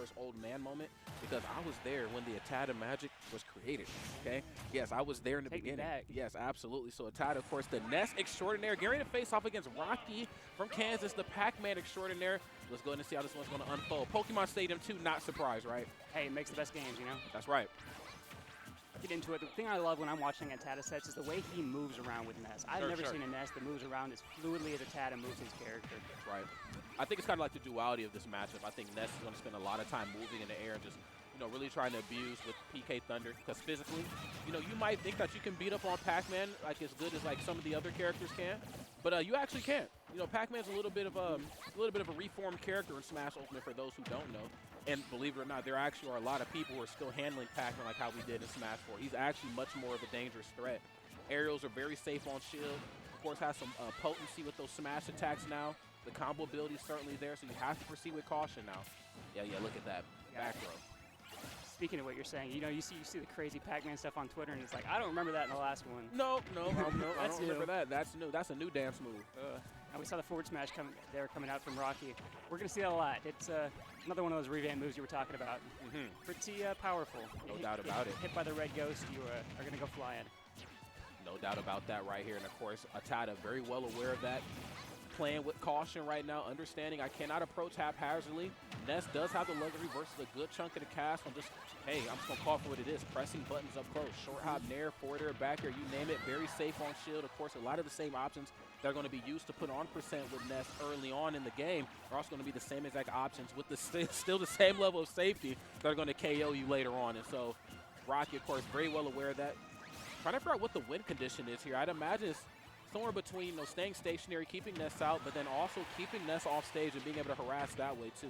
first old man moment because I was there when the Atata magic was created, okay? Yes, I was there in the beginning. Back. Yes, absolutely. So Atata, of course, the Ness extraordinaire, getting ready to face off against Rocke from Kansas, the Pac-Man extraordinaire. Let's go ahead and see how this one's going to unfold. Pokemon Stadium 2, not surprised, right? Hey, it makes the best games, you know? That's right. Get into it. The thing I love when I'm watching Atata sets is the way he moves around with Ness. I've never seen a Ness that moves around as fluidly as Atata moves his character. That's right. I think it's kind of like the duality of this matchup. I think Ness is going to spend a lot of time moving in the air and just, you know, really trying to abuse with PK Thunder because physically, you know, you might think that you can beat up on Pac-Man like as good as like some of the other characters can, but you actually can't. You know, Pac-Man's a little bit of a reformed character in Smash Ultimate for those who don't know. And believe it or not, there actually are a lot of people who are still handling Pac-Man like how we did in Smash 4. He's actually much more of a dangerous threat. Aerials are very safe on shield. Of course, has some potency with those smash attacks now. The combo ability is certainly there, so you have to proceed with caution now. Yeah, look at that. Back throw. Speaking of what you're saying, you know, you see the crazy Pac-Man stuff on Twitter, and it's like, I don't remember that in the last one. No, I don't remember that. That's new. That's a new dance move. And we saw the forward smash coming out from Rocke. We're going to see that a lot. It's another one of those revamp moves you were talking about. Pretty powerful. No doubt about it. Hit by the red ghost, you are going to go flying. No doubt about that right here. And, of course, Atata very well aware of that. Playing with caution right now, understanding I cannot approach haphazardly. Ness does have the luxury versus a good chunk of the cast on just, hey, I'm just going to call for what it is, pressing buttons up close. Short hop, nair, forward air, back air, you name it. Very safe on shield. Of course, a lot of the same options that are going to be used to put on percent with Ness early on in the game are also going to be the same exact options with the still the same level of safety that are going to KO you later on. And so Rocke, of course, very well aware of that. Trying to figure out what the win condition is here. I'd imagine it's somewhere between, you know, staying stationary, keeping Ness out, but then also keeping Ness off stage and being able to harass that way too.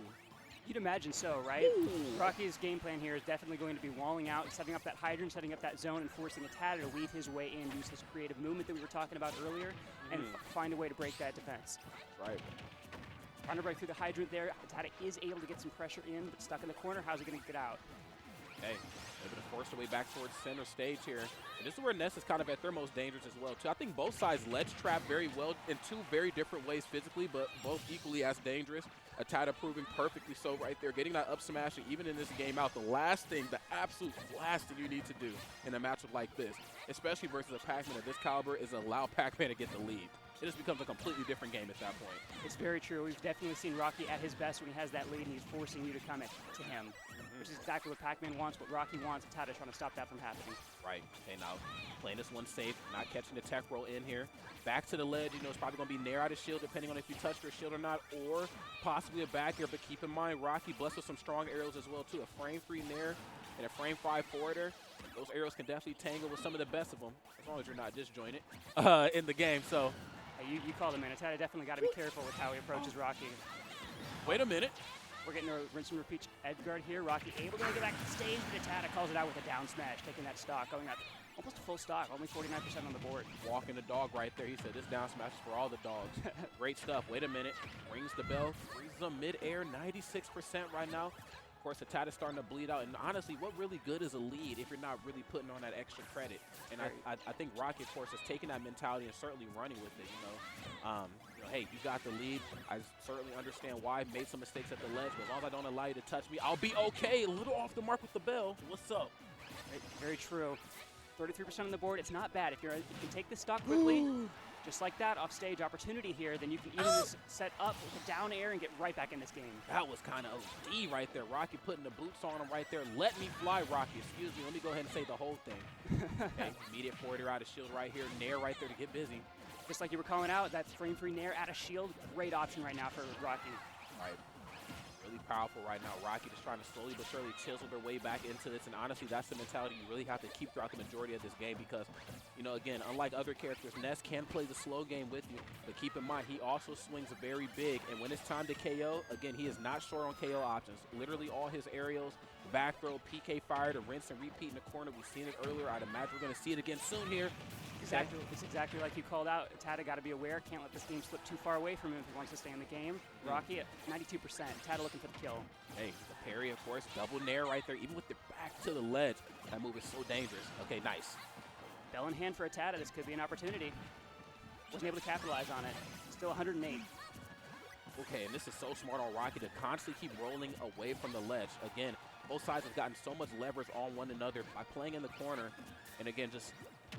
You'd imagine so, right? Rocke's game plan here is definitely going to be walling out, setting up that hydrant, setting up that zone, and forcing Atata to weave his way in, use his creative movement that we were talking about earlier, and find a way to break that defense. Right. Trying to break through the hydrant there. Atata is able to get some pressure in, but stuck in the corner. How's he going to get out? Okay, able to force their way back towards center stage here. And this is where Ness is kind of at their most dangerous as well, too. I think both sides ledge trap very well in two very different ways physically, but both equally as dangerous. Atata proving perfectly so right there, getting that up smash, and even in this game out, the absolute last thing you need to do in a matchup like this, especially versus a Pac-Man of this caliber, is allow Pac-Man to get the lead. It just becomes a completely different game at that point. It's very true. We've definitely seen Rocke at his best when he has that lead and he's forcing you to come to him, which is exactly what Pac-Man wants, what Rocke wants. Atata trying to stop that from happening. Right. Okay, now playing this one safe, not catching the tech roll in here. Back to the ledge. You know, it's probably going to be nair out of shield depending on if you touch your shield or not, or possibly a back air. But keep in mind, Rocke blessed with some strong aerials as well, too. A frame 3 nair and a frame 5 forwarder. Those aerials can definitely tangle with some of the best of them, as long as you're not disjointed in the game. So. Hey, you called him in. Atata definitely got to be careful with how he approaches Rocke. Wait a minute. We're getting a rinse and repeat edge guard here. Rocke able to get back to stage, but Atata calls it out with a down smash, taking that stock, going up almost full stock, only 49% on the board. Walking the dog right there. He said this down smash is for all the dogs. Great stuff. Wait a minute. Rings the bell. Freezes them mid-air. 96% right now. Of course, Atata's starting to bleed out. And honestly, what really good is a lead if you're not really putting on that extra credit? And I think Rocke, of course, is taking that mentality and certainly running with it, you know. Hey, you got the lead. I certainly understand why I made some mistakes at the ledge, but as long as I don't allow you to touch me, I'll be okay. A little off the mark with the bell. What's up? Very true. 33% on the board. It's not bad. If you can take this stock quickly, just like that, off stage opportunity here, then you can even just set up with a down air and get right back in this game. That was kind of OD right there. Rocke putting the boots on him right there. Let me fly, Rocke. Excuse me. Let me go ahead and say the whole thing. Okay, immediate forward air out of shield right here. Nair right there to get busy. Just like you were calling out, that frame 3 nair out of shield, great option right now for Rocke. Right. Really powerful right now. Rocke just trying to slowly but surely chisel their way back into this, and honestly, that's the mentality you really have to keep throughout the majority of this game because, you know, again, unlike other characters, Ness can play the slow game with you, but keep in mind, he also swings very big, and when it's time to KO, again, he is not short on KO options. Literally all his aerials, back throw, PK fire to rinse and repeat in the corner. We've seen it earlier. I'd imagine we're going to see it again soon here. It's exactly like you called out. Atata got to be aware. Can't let this game slip too far away from him if he wants to stay in the game. Rocke at 92%. Atata looking for the kill. Hey, the parry, of course. Double nair right there. Even with the back to the ledge, that move is so dangerous. Okay, nice. Bell in hand for Atata. This could be an opportunity. Wasn't able to capitalize on it. Still 108. Okay, and this is so smart on Rocke to constantly keep rolling away from the ledge. Again, both sides have gotten so much leverage on one another by playing in the corner. And again, just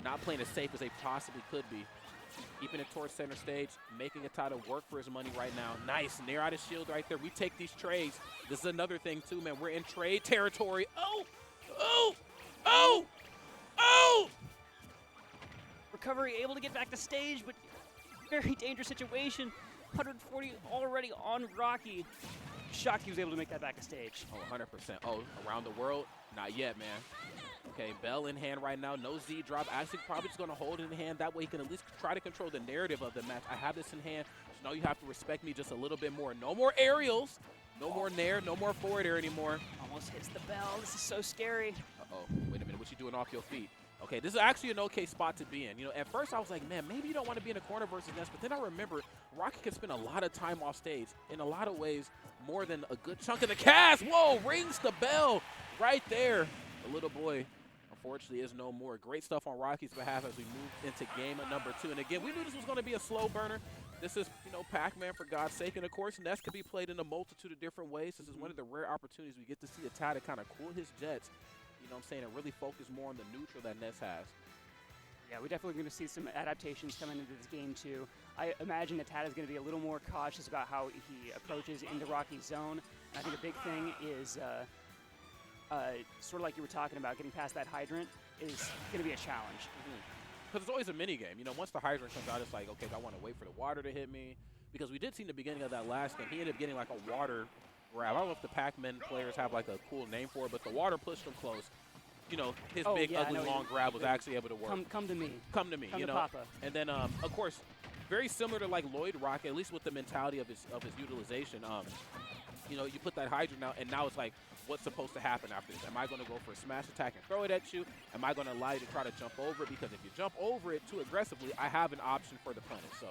not playing as safe as they possibly could be. Keeping it towards center stage, making Atata work for his money right now. Nice, near out of shield right there. We take these trades. This is another thing too, man. We're in trade territory. Oh, oh, oh, oh! Recovery able to get back to stage, but very dangerous situation. 140 already on Rocke. Shocked he was able to make that back to stage. Oh, 100%. Oh, around the world? Not yet, man. Okay, Bell in hand right now. No Z drop. Actually, probably just going to hold it in hand. That way he can at least try to control the narrative of the match. I have this in hand. So now you have to respect me just a little bit more. No more aerials. No more nair. No more forward air anymore. Almost hits the bell. This is so scary. Uh-oh. Wait a minute. What you doing off your feet? Okay, this is actually an okay spot to be in. You know, at first I was like, man, maybe you don't want to be in a corner versus Ness, but then I remember Rocke can spend a lot of time off stage in a lot of ways, more than a good chunk of the cast. Whoa, rings the bell right there. The little boy, unfortunately, is no more. Great stuff on Rocke's behalf as we move into game number 2. And again, we knew this was going to be a slow burner. This is, you know, Pac-Man for God's sake. And of course, Ness could be played in a multitude of different ways. This is one of the rare opportunities we get to see Atata kind of cool his jets. You know what I'm saying, and really focus more on the neutral that Ness has. Yeah, we're definitely going to see some adaptations coming into this game, too. I imagine Atata is going to be a little more cautious about how he approaches into Rocke's zone. And I think a big thing is, sort of like you were talking about, getting past that hydrant is going to be a challenge. Because it's always a mini game. You know, once the hydrant comes out, it's like, okay, I want to wait for the water to hit me. Because we did see in the beginning of that last game, he ended up getting like a water grab. I don't know if the Pac-Man players have like a cool name for it, but the water pushed him close. You know, his big, ugly, long grab was actually able to work. Come to me. Come to me, come you to know. Papa. And then, of course, very similar to like Lloyd Rocke, at least with the mentality of his utilization. You know, you put that hydrant out, and now it's like, what's supposed to happen after this? Am I going to go for a smash attack and throw it at you? Am I going to allow you to try to jump over it? Because if you jump over it too aggressively, I have an option for the punish. So,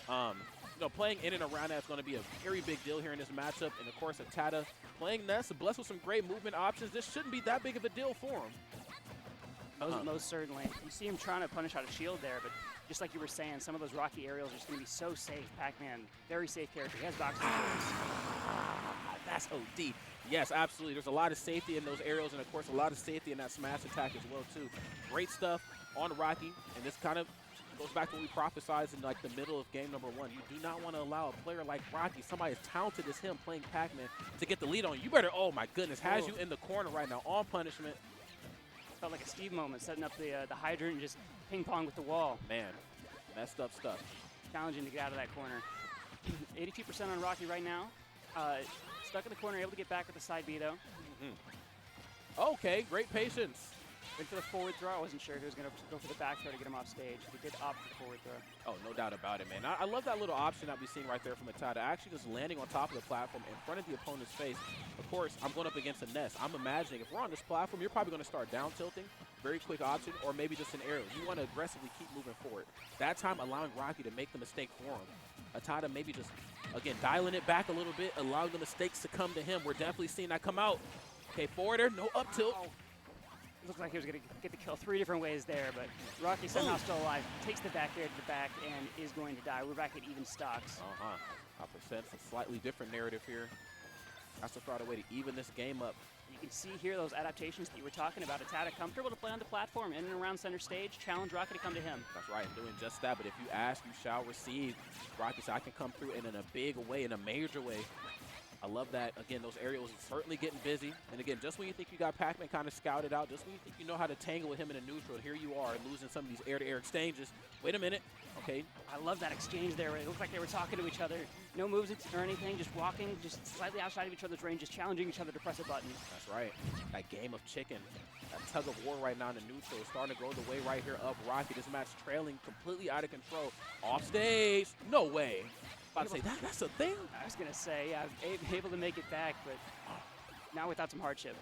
you know, playing in and around that is going to be a very big deal here in this matchup. And, of course, Atata playing Ness, blessed with some great movement options. This shouldn't be that big of a deal for him. Most certainly. You see him trying to punish out a shield there, but just like you were saying, some of those Rocke aerials are just going to be so safe. Pac-Man, very safe character. He has boxing skills. That's OD. Yes, absolutely. There's a lot of safety in those aerials, and, of course, a lot of safety in that smash attack as well, too. Great stuff on Rocke, and this kind of goes back to what we prophesized in, like, the middle of game number 1. You do not want to allow a player like Rocke, somebody as talented as him playing Pac-Man, to get the lead on you. You better, oh, my goodness, has you in the corner right now on punishment. Felt like a Steve moment, setting up the hydrant and just ping-pong with the wall. Man, messed up stuff. Challenging to get out of that corner. 82% on Rocke right now. Stuck in the corner, able to get back with the side B, though. Okay, great patience. Went for the forward throw. I wasn't sure if he was going to go for the back throw to get him off stage. He did opt for the forward throw. Oh, no doubt about it, man. I love that little option that we've seen right there from Atata. Actually just landing on top of the platform in front of the opponent's face. Of course, I'm going up against a Ness. I'm imagining if we're on this platform, you're probably going to start down tilting. Very quick option, or maybe just an aerial. You want to aggressively keep moving forward. That time, allowing Rocke to make the mistake for him. Atata maybe just, again, dialing it back a little bit, allowing the mistakes to come to him. We're definitely seeing that come out. Okay, forward air, no up tilt. Looked like he was going to get the kill 3 different ways there, but Rocke somehow still alive. Takes the back air to the back and is going to die. We're back at even stocks. I present a slightly different narrative here. Has to find a way to even this game up. You can see here those adaptations that you were talking about. Atata comfortable to play on the platform in and around center stage. Challenge Rocke to come to him. That's right, I'm doing just that. But if you ask, you shall receive. Rocke said I can come through in a big way, in a major way. I love that. Again, those aerials are certainly getting busy. And again, just when you think you got Pac-Man kind of scouted out, just when you think you know how to tangle with him in a neutral, here you are losing some of these air-to-air exchanges. Wait a minute. Okay. I love that exchange there. It looked like they were talking to each other. No moves or anything, just walking, just slightly outside of each other's range, just challenging each other to press a button. That's right. That game of chicken. That tug of war right now in the neutral is starting to go the way right here of Rocke. This match trailing completely out of control. Off stage. No way. About to say, that's a thing? I was going to say, yeah, able to make it back, but now without some hardship.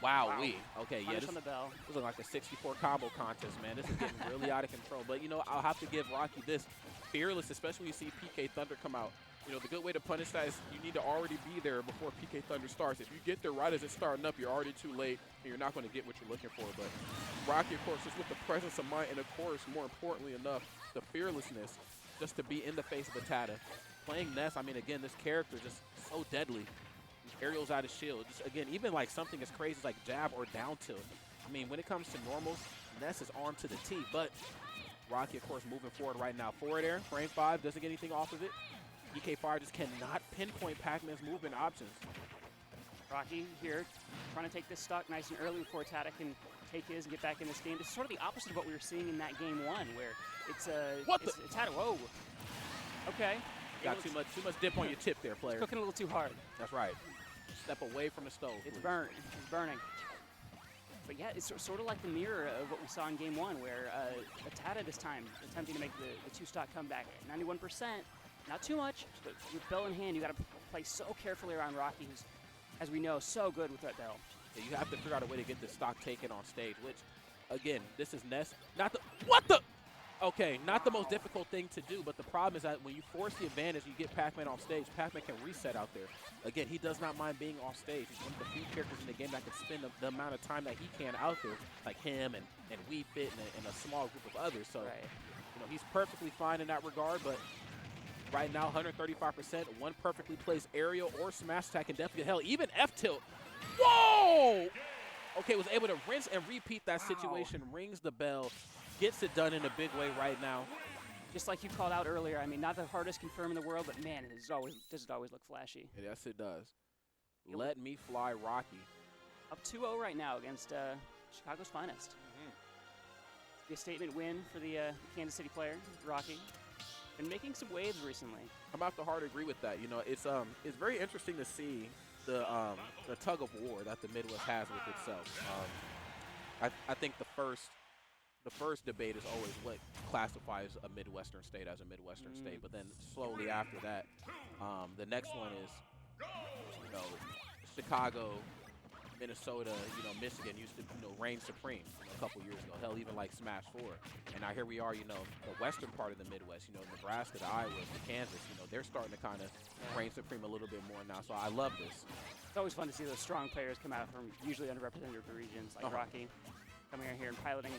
Wow. Okay, Punish yeah, on the bell. This is like a 64 combo contest, man. This is getting really out of control. But, you know, I'll have to give Rocke this. Fearless, especially when you see PK Thunder come out. You know, the good way to punish that is you need to already be there before PK Thunder starts. If you get there right as it's starting up, you're already too late, and you're not going to get what you're looking for. But Rocke, of course, just with the presence of mind, and, of course, more importantly enough, the fearlessness just to be in the face of Atata. playing Ness, I mean, again, this character just so deadly. Aerials out of shield. Just, again, even like something as crazy as like jab or down tilt. I mean, when it comes to normals, Ness is armed to the T, but Rocke, of course, moving forward right now. Forward air, frame 5, doesn't get anything off of it. EK Fire just cannot pinpoint Pac-Man's movement options. Rocke here trying to take this stock nice and early before Atata can take his and get back in this game. This is sort of the opposite of what we were seeing in that game 1, where it's Atata. Whoa. Okay. Got too much dip on your tip there, player. Cooking a little too hard. That's right. Step away from the stove. It's burnt. It's burning. But yeah, it's sort of like the mirror of what we saw in game 1, where Atata this time attempting to make the 2-stock comeback. 91%, not too much, but with bell in hand, you got to play so carefully around Rocke, who's, as we know, so good with that bell. Yeah, you have to figure out a way to get this stock taken on stage, which, again, this is Ness. Not the what the. Okay, not the most difficult thing to do, but the problem is that when you force the advantage, you get Pac-Man off stage. Pac-Man can reset out there. Again, he does not mind being off stage. He's one of the few characters in the game that can spend the amount of time that he can out there, like him and Wii Fit and a small group of others. So, you know, he's perfectly fine in that regard, but right now, 135%, one perfectly placed aerial or smash attack can definitely get hell. Even F-tilt. Whoa! Okay, was able to rinse and repeat that situation, rings the bell. Gets it done in a big way right now. Just like you called out earlier, I mean, not the hardest confirm in the world, but man, does it always look flashy. Yes, it does. Let me fly, Rocke. Up 2-0 right now against Chicago's finest. Be a statement win for the Kansas City player, Rocke. Been making some waves recently. I'm about to hard agree with that. You know, it's very interesting to see the tug of war that the Midwest has with itself. I think the first debate is always what classifies a Midwestern state as a Midwestern state, but then slowly after that, the next one is, you know, Chicago, Minnesota, you know, Michigan used to, you know, reign supreme a couple years ago. Hell, even like Smash 4. And now here we are, you know, the western part of the Midwest, you know, Nebraska, the Iowa, the Kansas, you know, they're starting to kind of reign supreme a little bit more now. So I love this. It's always fun to see those strong players come out from usually underrepresented regions like Rocke coming out here and piloting,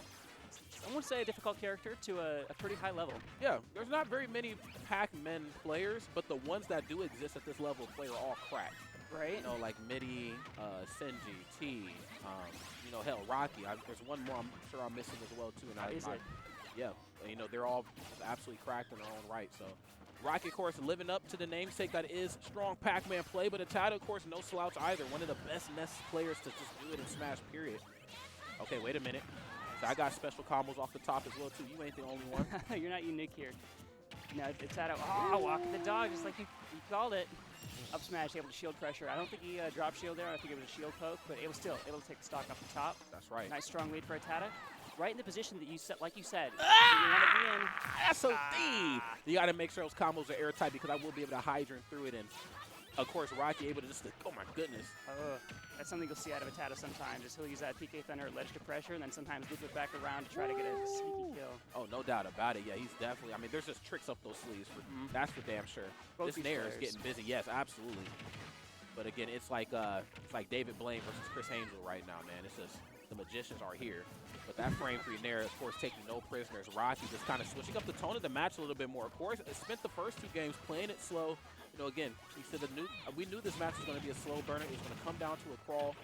I won't say a difficult character, to a pretty high level. Yeah, there's not very many Pac-Man players, but the ones that do exist at this level of play are all cracked. Right. You know, like Midi, Senji, T, you know, hell, Rocke. There's one more I'm sure I'm missing as well, too. And yeah, you know, they're all absolutely cracked in their own right. So Rocke, of course, living up to the namesake that is strong Pac-Man play, but Atata, of course, no slouch either. One of the best Ness players to just do it in Smash, period. Okay, wait a minute. So I got special combos off the top as well, too. You ain't the only one. You're not unique here. No, Atata, walking the dog, just like you called it. Up smash, able to shield pressure. I don't think he drop shield there. I think it was a shield poke, but it was still able to take the stock off the top. That's right. Nice strong lead for Atata. Right in the position that you set, like you said. You want to be in. SOD! You got to make sure those combos are airtight because I will be able to hydrant through it. And, of course, Rocke able to just, oh my goodness. That's something you'll see out of Atata sometimes. Is he'll use that PK Thunder at ledge to pressure and then sometimes loop it back around to try to get a sneaky kill. Oh, no doubt about it. Yeah, he's definitely, I mean, there's just tricks up those sleeves. That's for damn sure. Both this Nair is getting busy. Yes, absolutely. But again, it's like David Blaine versus Chris Angel right now, man. It's just the magicians are here. But that frame 3 Nair, of course, taking no prisoners. Rocke just kind of switching up the tone of the match a little bit more. Of course, spent the first 2 games playing it slow. You know, again, he said we knew this match was going to be a slow burner. It was going to come down to a crawl.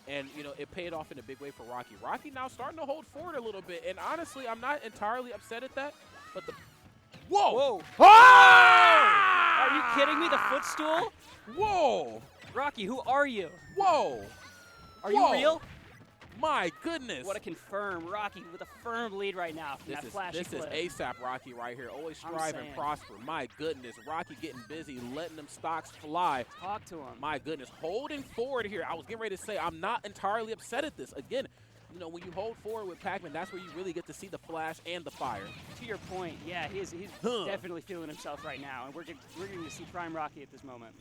And, you know, it paid off in a big way for Rocke. Rocke now starting to hold forward a little bit. And honestly, I'm not entirely upset at that. But the... Whoa! Whoa! Ah! Are you kidding me? The footstool? Whoa! Rocke, who are you? Whoa! Are you real? My goodness. What a confirm. Rocke with a firm lead right now from that flashy clip. This is ASAP Rocke right here. Always strive and prosper. My goodness. Rocke getting busy, letting them stocks fly. Talk to him. My goodness. Holding forward here. I was getting ready to say I'm not entirely upset at this. Again, you know, when you hold forward with Pac-Man, that's where you really get to see the flash and the fire. To your point, yeah, he's definitely feeling himself right now. And we're going to see prime Rocke at this moment.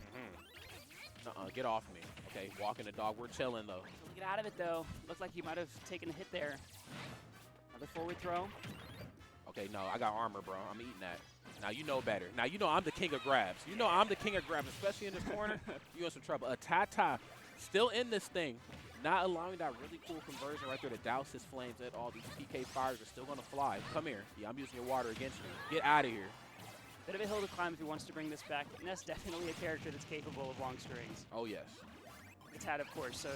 Get off me. Okay, walking the dog. We're chilling, though. Get out of it, though. Looked like he might have taken a hit there. Another forward throw. Okay, no, I got armor, bro. I'm eating that. Now you know better. Now you know I'm the king of grabs. You know I'm the king of grabs, especially in this corner. You in some trouble. Atata still in this thing. Not allowing that really cool conversion right there to douse his flames. All these PK fires are still going to fly. Come here. Yeah, I'm using your water against you. Get out of here. Bit of a hill to climb if he wants to bring this back. But Ness definitely a character that's capable of long strings. Oh, yes. Atata, of course, so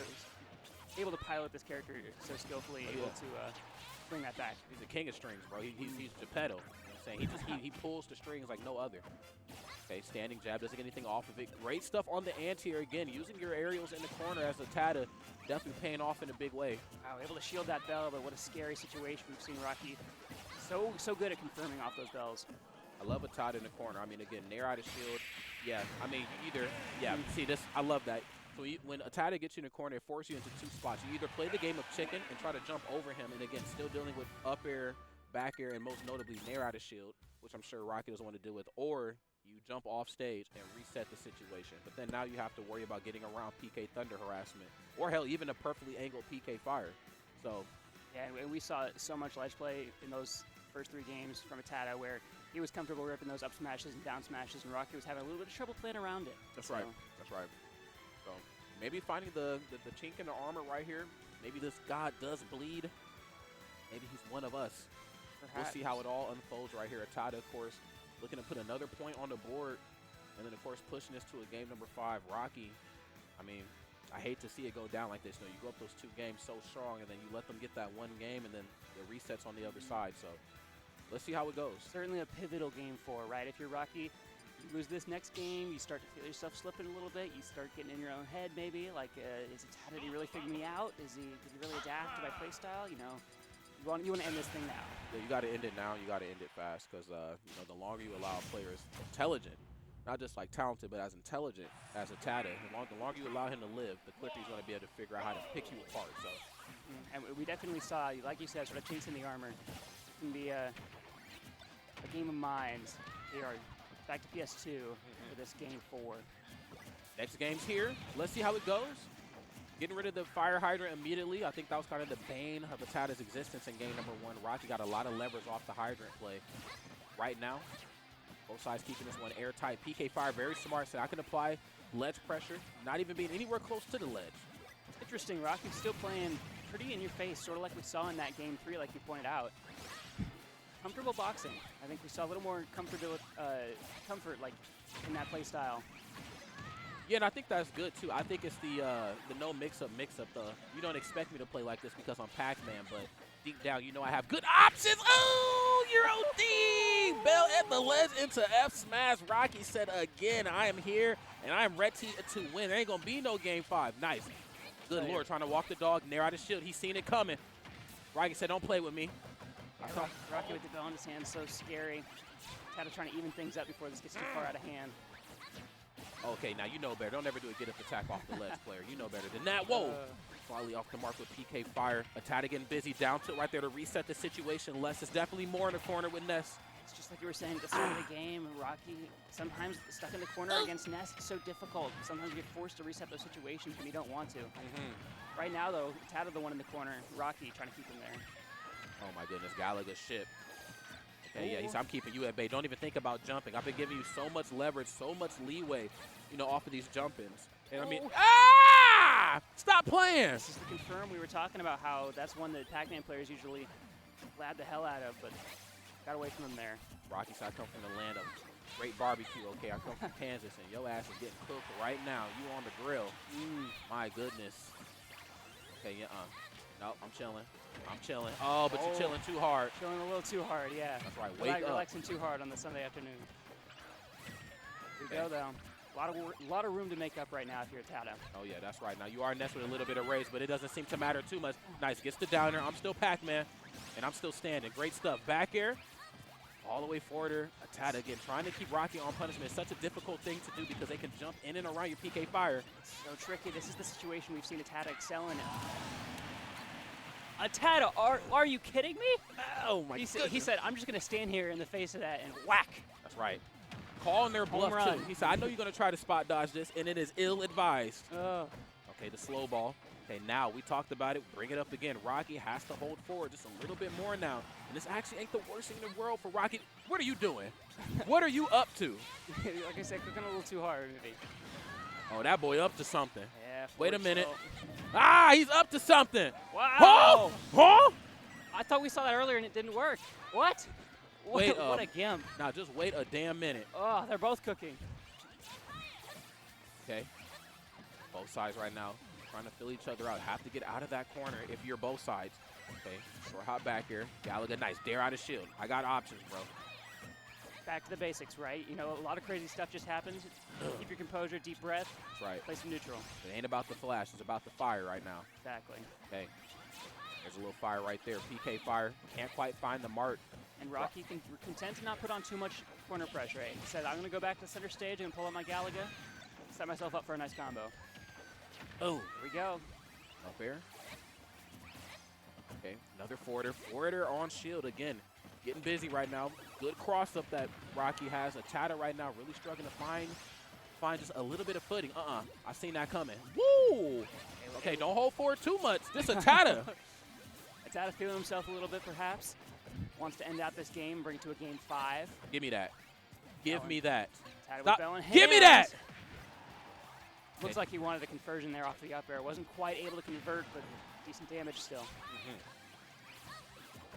able to pilot this character so skillfully, able to bring that back. He's the king of strings, bro. He's Geppetto. You know what I'm saying? He pulls the strings like no other. Okay, standing jab, doesn't get anything off of it. Great stuff on the anti-air again. Using your aerials in the corner as Atata, definitely paying off in a big way. Wow, able to shield that bell, but what a scary situation. We've seen Rocke so good at confirming off those bells. I love Atata in the corner. I mean, again, nair out of shield. Yeah, I mean, see this, I love that. So when Atata gets you in the corner, it forces you into two spots. You either play the game of chicken and try to jump over him, and again, still dealing with up air, back air, and most notably nair out of shield, which I'm sure Rocke doesn't want to deal with, or you jump off stage and reset the situation. But then now you have to worry about getting around PK Thunder harassment, or hell, even a perfectly angled PK Fire. So, yeah, and we saw so much ledge play in those first 3 games from Atata where he was comfortable ripping those up smashes and down smashes, and Rocke was having a little bit of trouble playing around it. That's right. That's right. So maybe finding the chink in the armor right here. Maybe this god does bleed. Maybe he's one of us. We'll see how it all unfolds right here. Atata, of course, looking to put another point on the board, and then, of course, pushing this to a game number 5. Rocke, I mean, I hate to see it go down like this. You know, you go up those 2 games so strong, and then you let them get that 1 game, and then the resets on the other side. So let's see how it goes. Certainly a pivotal game 4, right? If you're Rocke, you lose this next game, you start to feel yourself slipping a little bit. You start getting in your own head, maybe. Like, is Atata, did he really figure me out? Did he really adapt to my play style? You know, you want to end this thing now. Yeah, you got to end it now. You got to end it fast because, you know, the longer you allow players intelligent, not just like talented, but as intelligent as Atata, the longer you allow him to live, the quicker he's going to be able to figure out how to pick you apart. So, and we definitely saw, like you said, sort of chinks in the armor. It can be a game of minds. We are back to PS2 for this game 4. Next game's here. Let's see how it goes. Getting rid of the fire hydrant immediately. I think that was kind of the bane of Atata's existence in game number 1. Rocke got a lot of levers off the hydrant play right now. Both sides keeping this one airtight. PK Fire very smart. So I can apply ledge pressure, not even being anywhere close to the ledge. Interesting. Rocke's still playing pretty in your face, sort of like we saw in that game 3, like you pointed out. Comfortable boxing. I think we saw a little more comfort like in that play style. Yeah, and I think that's good too. I think it's the no mix-up. You don't expect me to play like this because I'm Pac-Man, but deep down, you know I have good options. Oh, you're OD! Bell at the ledge into F smash. Rocke said again, I am here, and I am ready to win. There ain't going to be no game 5. Nice. Good Lord, trying to walk the dog, nair out his shield. He's seen it coming. Rocke said, don't play with me. Rocke with the bell in his hand, so scary. Atata trying to even things up before this gets too far out of hand. Okay, now you know better. Don't ever do a get-up attack off the ledge, player. You know better than that. Whoa! Slightly off the mark with PK Fire. Atata getting busy. Down to it right there to reset the situation. Less is definitely more in the corner with Ness. It's just like you were saying at the start of the game. Rocke, sometimes stuck in the corner against Ness, it's so difficult. Sometimes you get forced to reset those situations when you don't want to. Right now, though, Atata the one in the corner. Rocke trying to keep him there. Oh, my goodness. Galaga shit. Okay, yeah, I'm keeping you at bay. Don't even think about jumping. I've been giving you so much leverage, so much leeway, you know, off of these jump-ins. And I mean, stop playing! This is the confirm. We were talking about how that's one that Pac-Man players usually glad the hell out of, but got away from him there. Rocke said, I come from the land of great barbecue, okay? I come from Kansas, and your ass is getting cooked right now. You on the grill. My goodness. Okay, nope, I'm chilling. Oh, but you're chilling too hard. Chilling a little too hard, yeah. That's right. Wake up. Relaxing too hard on the Sunday afternoon. Here we go, though. A lot of room to make up right now if you're Atata. Oh, yeah, that's right. Now, you are Ness with a little bit of raise, but it doesn't seem to matter too much. Nice. Gets the downer. I'm still Pac-Man, and I'm still standing. Great stuff. Back air. All the way forwarder. Atata, again, trying to keep Rocke on punishment. It's such a difficult thing to do because they can jump in and around your PK Fire. So tricky. This is the situation we've seen Atata excel in. Atata, are you kidding me? Oh, my goodness. He said, I'm just going to stand here in the face of that and whack. That's right. Calling their bluff, too. He said, I know you're going to try to spot dodge this, and it is ill-advised. Okay, the slow ball. Okay, now we talked about it. Bring it up again. Rocke has to hold forward just a little bit more now. And this actually ain't the worst thing in the world for Rocke. What are you doing? What are you up to? Like I said, cooking a little too hard, maybe. Oh, that boy up to something. Yeah. Wait a minute. He's up to something. Wow. Huh? I thought we saw that earlier and it didn't work. What? Wait, what a gimp. now just wait a damn minute. Oh, they're both cooking. Okay. Both sides right now trying to fill each other out. Have to get out of that corner if you're both sides. Okay. Short hop back here. Gallagher, nice. Dare out of shield. I got options, bro. Back to the basics, right? You know, a lot of crazy stuff just happens. Keep your composure, deep breath. That's right. Play some neutral. It ain't about the flash. It's about the fire right now. Exactly. Okay. There's a little fire right there. PK fire. Can't quite find the mark. And Rocke can content to not put on too much corner pressure. Right? He said, I'm going to go back to center stage and pull out my Galaga. Set myself up for a nice combo. Oh. Here we go. Up air. Okay. Another forwarder. Forwarder on shield again. Getting busy right now. Good cross up that Rocke has. Atata right now really struggling to find just a little bit of footing. I seen that coming. Woo! Okay, don't hold forward too much. This Atata. Atata feeling himself a little bit, perhaps. Wants to end out this game, bring it to a game 5. Give me that. Give me that. Atata with bell in Give me that! hand. Looks like he wanted a conversion there off the up air. Wasn't quite able to convert, but decent damage still.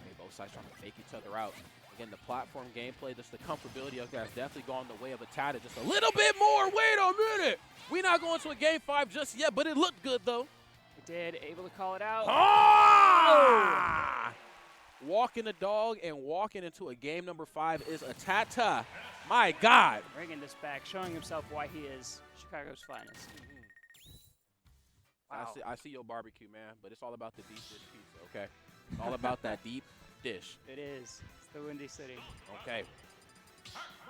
Okay, both sides trying to fake each other out. Again, the platform gameplay, just the comfortability of guys definitely gone the way of Atata just a little bit more. Wait a minute. We're not going to a game 5 just yet, but it looked good, though. It did. Able to call it out. Ah! Walking the dog and walking into a game number 5 is Atata. My God. Bringing this back, showing himself why he is Chicago's finest. Wow. I see your barbecue, man, but it's all about the deep dish pizza, okay? It's all about that deep dish. It is. It's the Windy City. Okay.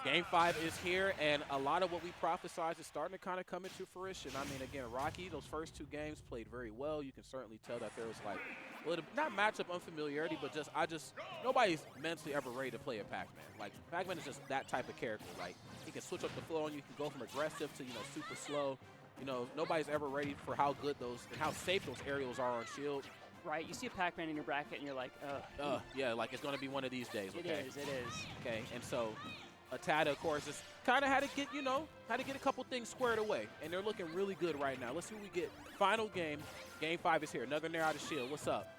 Game 5 is here, and a lot of what we prophesized is starting to kind of come into fruition. I mean, again, Rocke, those first 2 games played very well. You can certainly tell that there was like a little, not matchup unfamiliarity, but nobody's mentally ever ready to play a Pac-Man. Like, Pac-Man is just that type of character. Like, he can switch up the flow, and you can go from aggressive to, super slow. Nobody's ever ready for how good those and how safe those aerials are on shield. Right, you see a Pac-Man in your bracket, and you're like, yeah, like it's going to be one of these days, okay? It is. Okay, and so Atata, of course, is kind of had to get a couple things squared away, and they're looking really good right now. Let's see what we get. Final game. Game 5 is here. Another Nair out of shield. What's up?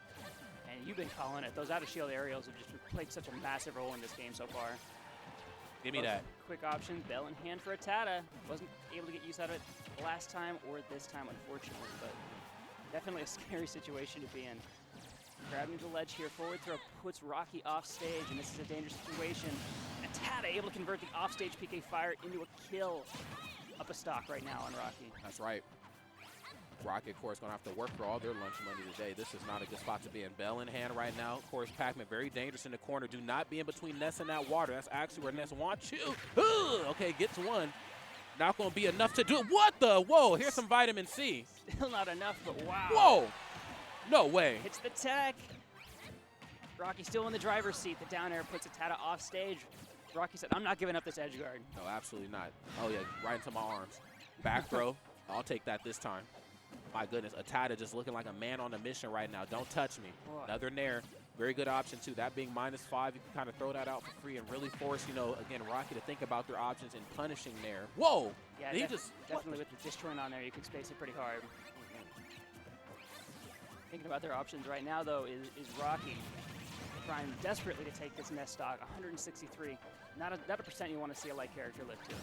And you've been calling it. Those out of shield aerials have just played such a massive role in this game so far. Give me that. Quick option, bell in hand for Atata. Wasn't able to get use out of it last time or this time, unfortunately, but definitely a scary situation to be in. Grabbing the ledge here, forward throw puts Rocke off stage, and this is a dangerous situation. Atata able to convert the offstage PK fire into a kill. Up a stock right now on Rocke. That's right. Rocke, of course, going to have to work for all their lunch money today. This is not a good spot to be in. Bell in hand right now. Of course, Pac-Man very dangerous in the corner. Do not be in between Ness and that water. That's actually where Ness wants you. Okay, gets one. Not going to be enough to do it. What the? Whoa, here's some vitamin C. Still not enough, but wow. Whoa. No way. Hits the tech. Rocke still in the driver's seat. The down air puts Atata off stage. Rocke said, I'm not giving up this edge guard. No, absolutely not. Oh, yeah, right into my arms. Back throw. I'll take that this time. My goodness, Atata just looking like a man on a mission right now. Don't touch me. Boy. Another Nair. Very good option, too. That being -5, you can kind of throw that out for free and really force, again, Rocke to think about their options in punishing Nair. Whoa! Yeah, definitely with the disjoint on there, you can space it pretty hard. Thinking about their options right now, though, is Rocke trying desperately to take this Ness stock. 163. Not a percent you want to see a light character live to.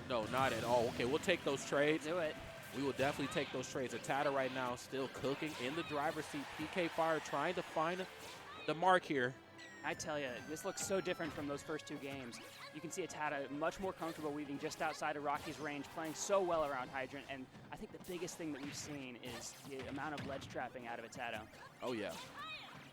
No, not at all. Okay, we'll take those trades. Do it. We will definitely take those trades. Atata right now still cooking in the driver's seat. PK fire trying to find the mark here. I tell you, this looks so different from those first 2 games. You can see Atata much more comfortable weaving just outside of Rocke's range, playing so well around Hydrant, and I think the biggest thing that we've seen is the amount of ledge trapping out of Atata. Oh, yeah.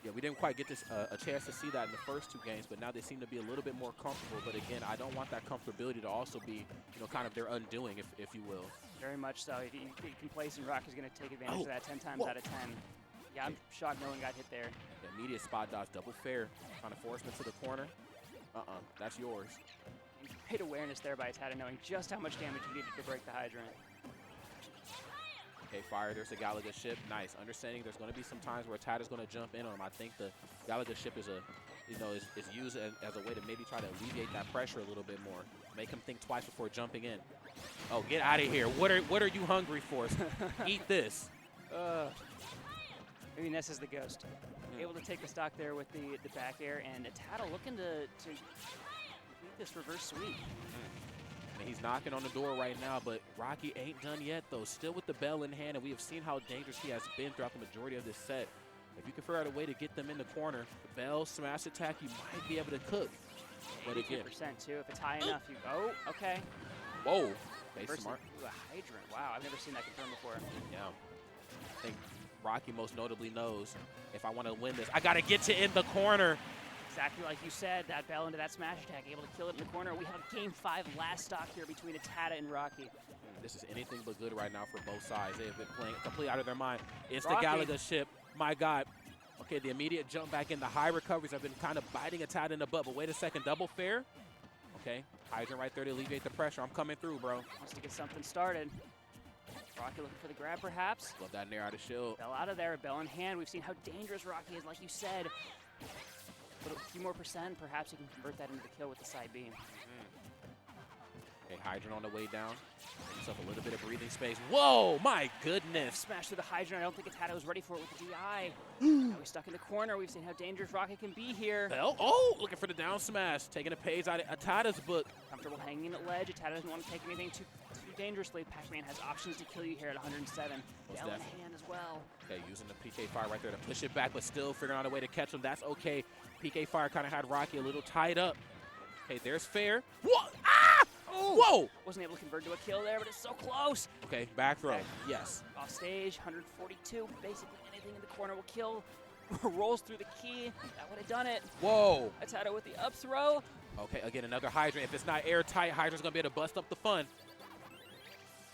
Yeah, we didn't quite get this a chance to see that in the first 2 games, but now they seem to be a little bit more comfortable. But again, I don't want that comfortability to also be, kind of their undoing, if you will. Very much so. If you can place, and Rocke is going to take advantage of that 10 times out of 10. Yeah, I'm shocked no one got hit there. The immediate spot dodge, double fair, trying to force him to the corner. That's yours. Great awareness there by Atata, knowing just how much damage he needed to break the hydrant. Okay, fire, there's a Galaga ship. Nice. Understanding there's going to be some times where Atata's going to jump in on him. I think the Galaga ship is used as a way to maybe try to alleviate that pressure a little bit more. Make him think twice before jumping in. Oh, get out of here. What are you hungry for? Eat this. Maybe Ness is the ghost. Able to take the stock there with the back air, and Atata looking to complete this reverse sweep. And he's knocking on the door right now, but Rocke ain't done yet, though. Still with the bell in hand, and we have seen how dangerous he has been throughout the majority of this set. If you can figure out a way to get them in the corner, the bell smash attack, you might be able to cook. But again, percent too. If it's high enough, you go. Okay. Whoa. Okay, First smart. a hydrant. Wow, I've never seen that confirmed before. Yeah. I think Rocke most notably knows, if I want to win this, I got to get you in the corner. Exactly like you said, that bell into that smash attack, able to kill it in the corner. We have a Game 5 last stock here between Atata and Rocke. This is anything but good right now for both sides. They have been playing completely out of their mind. It's Rocke. the Galaga ship. My God. Okay, the immediate jump back in. The high recoveries have been kind of biting Atata in the butt, but wait a second, double fair. Okay, hydrant right there to alleviate the pressure. I'm coming through, bro. Wants to get something started. Rocke looking for the grab, perhaps. Love that nair out of shield. Bell out of there, bell in hand. We've seen how dangerous Rocke is, like you said. But a few more percent, perhaps he can convert that into the kill with the side beam. Okay, hydrant on the way down. Give himself a little bit of breathing space. Whoa, my goodness. Smash through the hydrant. I don't think Atata was ready for it with the DI. Now he's stuck in the corner. We've seen how dangerous Rocke can be here. Bell, oh, looking for the down smash. Taking a page out of Atata's book. Comfortable hanging at ledge. Atata doesn't want to take anything too dangerously. Pac-Man has options to kill you here at 107. Bell in hand as well. Okay, using the PK Fire right there to push it back, but still figuring out a way to catch him. That's okay. PK Fire kind of had Rocke a little tied up. Okay, there's fair. What? Ah! Ooh. Whoa! Wasn't able to convert to a kill there, but it's so close. Okay, back throw. Okay. Yes. Off stage, 142. Basically anything in the corner will kill. Rolls through the key. That would have done it. Whoa. Atata with the up throw. Okay, again, another hydrant. If it's not airtight, hydrant's going to be able to bust up the fun.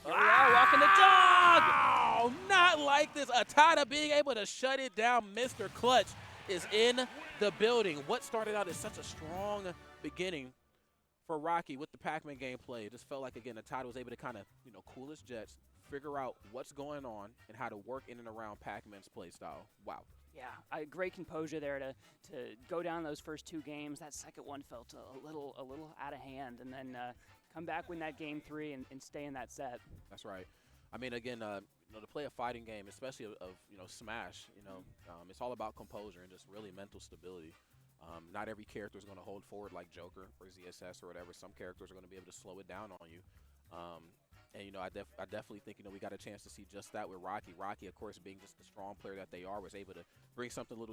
Here we are, walking the dog. Oh, not like this. Atata being able to shut it down. Mr. Clutch is in the building. What started out as such a strong beginning for Rocke with the Pac-Man gameplay. It just felt like, again, Atata was able to kind of, cool his jets, figure out what's going on, and how to work in and around Pac-Man's play style. Wow. Yeah, great composure there to go down those first two games. That second one felt a little out of hand, and then come back, win that game 3, and stay in that set. That's right. I mean, again, to play a fighting game, especially of Smash, it's all about composure and just really mental stability. Not every character is going to hold forward like Joker or ZSS or whatever. Some characters are going to be able to slow it down on you. And, I definitely think, we got a chance to see just that with Rocke. Rocke, of course, being just the strong player that they are, was able to bring something a little